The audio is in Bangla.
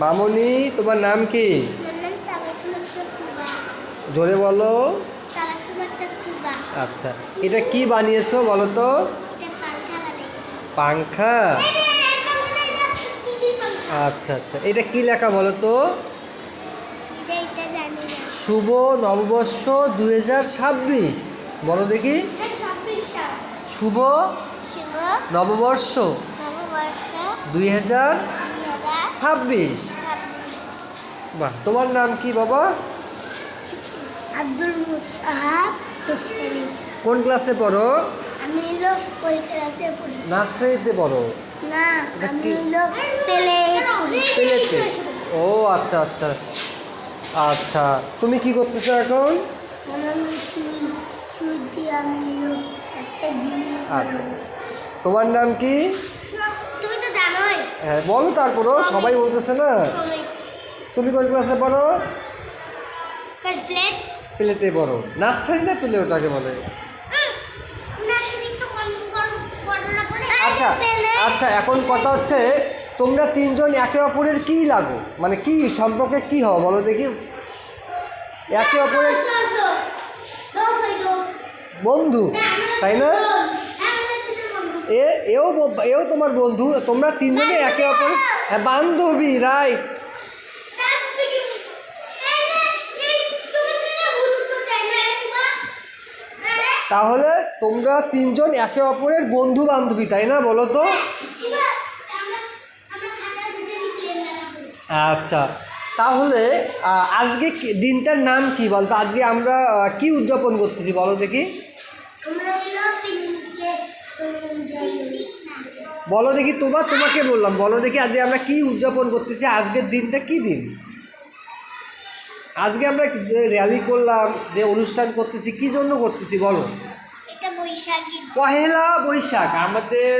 মামনি, তোমার নাম কি? জোরে বলো। আচ্ছা, এটা কি বানিয়েছো বলো তো? পাংখা। আচ্ছা আচ্ছা, এটা কি লেখা বলো তো? শুভ নববর্ষ 2026। বলো দেখি। শুভ নববর্ষ 2026। বাহ, তোমার নাম কি বাবা? আব্দুল মুসাহাব হোসেন। কোন ক্লাসে পড়ো? আমি হলো ওই ক্লাসে পড়ি। নার্সারিতে পড়ো? না, আমি হলো প্লেতে। ও আচ্ছা আচ্ছা আচ্ছা, তুমি কি করতেছো এখন? আচ্ছা, তোমার নাম কি? তুমি তো জানোই। হ্যাঁ বলো, তারপরও সবাই বলতেছে না। তুমি কোন ক্লাসে পড়ো? প্লেতে পড়ো। নার্সারি না প্লে ওটাকে বলে? আচ্ছা আচ্ছা, এখন কথা হচ্ছে তোমরা তিনজন একে অপরের কী লাগো, মানে কি সম্পর্কে কি হও বলো দেখি। একে অপরের বন্ধু, তাই না? এও তোমার বন্ধু, তোমরা তিনজনে একে অপরের বান্ধবী, রাইট? তাহলে তোমরা তিনজন একে অপরের বন্ধু বান্ধবী, তাই না? বলো তো। আচ্ছা, তাহলে আজকে দিনটার নাম কি বলতো? আজকে আমরা কি উদযাপন করতেছি বলো দেখি। বলো দেখি, তোমাকে বললাম, বলো দেখি আজকে আমরা কি উদযাপন করতেছি, আজকের দিনটা কি দিন? আজকে আমরা যে র্যালি করলাম, যে অনুষ্ঠান করতেছি, কি জন্য করতেছি বলো? পহেলা বৈশাখ আমাদের